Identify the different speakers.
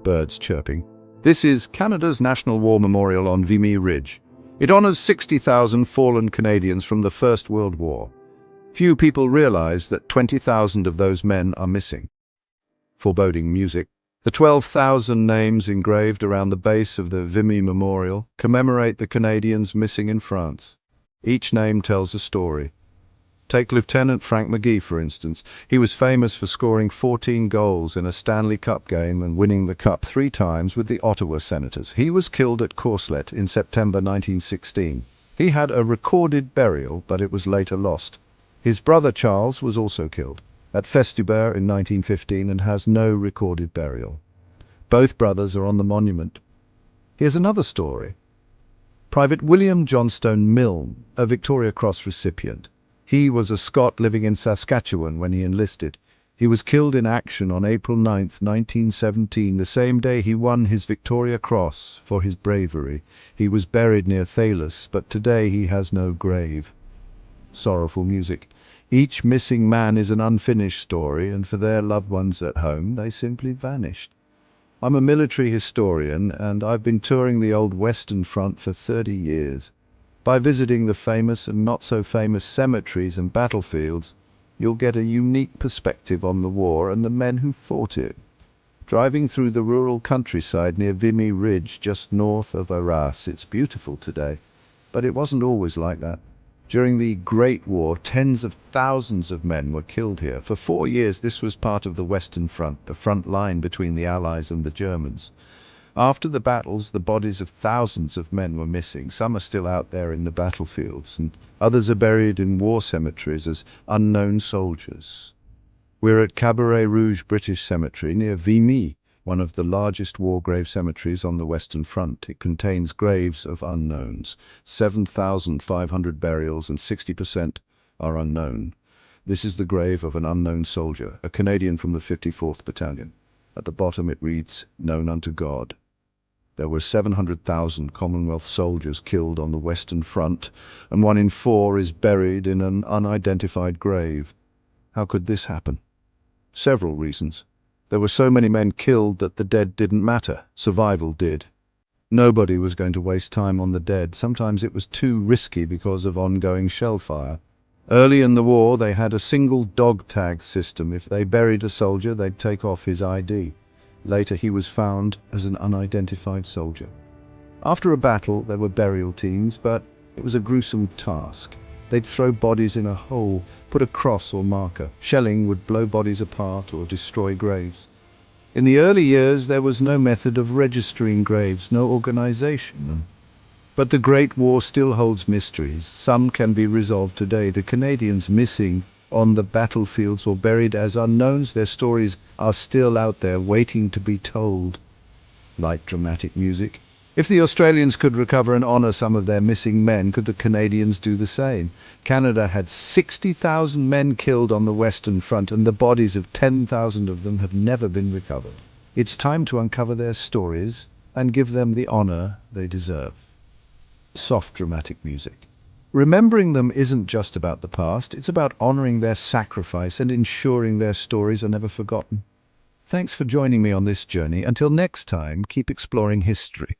Speaker 1: birds chirping. This is Canada's National War Memorial on Vimy Ridge. It honors 60,000 fallen Canadians from the First World War. Few people realize that 20,000 of those men are missing. Foreboding music. The 12,000 names engraved around the base of the Vimy Memorial commemorate the Canadians missing in France. Each name tells a story. Take Lieutenant Frank McGee, for instance. He was famous for scoring 14 goals in a Stanley Cup game and winning the Cup 3 times with the Ottawa Senators. He was killed at Courcelette in September 1916. He had a recorded burial, but it was later lost. His brother Charles was also killed at Festubert in 1915 and has no recorded burial. Both brothers are on the monument. Here's another story. Private William Johnstone Milne, a Victoria Cross recipient. He was a Scot living in Saskatchewan when he enlisted. He was killed in action on April 9, 1917, the same day he won his Victoria Cross for his bravery. He was buried near Thales, but today he has no grave. Sorrowful music. Each missing man is an unfinished story, and for their loved ones at home, they simply vanished. I'm a military historian, and I've been touring the old Western Front for 30 years. By visiting the famous and not-so-famous cemeteries and battlefields, you'll get a unique perspective on the war and the men who fought it. Driving through the rural countryside near Vimy Ridge, just north of Arras, it's beautiful today, but it wasn't always like that. During the Great War, tens of thousands of men were killed here. For 4 years, this was part of the Western Front, the front line between the Allies and the Germans. After the battles, the bodies of thousands of men were missing. Some are still out there in the battlefields, and others are buried in war cemeteries as unknown soldiers. We're at Cabaret Rouge British Cemetery near Vimy, one of the largest war grave cemeteries on the Western Front. It contains graves of unknowns. 7,500 burials, and 60% are unknown. This is the grave of an unknown soldier, a Canadian from the 54th Battalion. At the bottom it reads, "Known unto God." There were 700,000 Commonwealth soldiers killed on the Western Front, and 1 in 4 is buried in an unidentified grave. How could this happen? Several reasons. There were so many men killed that the dead didn't matter. Survival did. Nobody was going to waste time on the dead. Sometimes it was too risky because of ongoing shell fire. Early in the war, they had a single dog tag system. If they buried a soldier, they'd take off his ID. Later, he was found as an unidentified soldier. After a battle, there were burial teams, but it was a gruesome task. They'd throw bodies in a hole, put a cross or marker. Shelling would blow bodies apart or destroy graves. In the early years, there was no method of registering graves, no organization. But the Great War still holds mysteries. Some can be resolved today. The Canadians missing on the battlefields or buried as unknowns, their stories are still out there waiting to be told. Light dramatic music. If the Australians could recover and honor some of their missing men, could the Canadians do the same? Canada had 60,000 men killed on the Western Front, and the bodies of 10,000 of them have never been recovered. It's time to uncover their stories and give them the honor they deserve. Soft dramatic music. Remembering them isn't just about the past, it's about honoring their sacrifice and ensuring their stories are never forgotten. Thanks for joining me on this journey. Until next time, keep exploring history.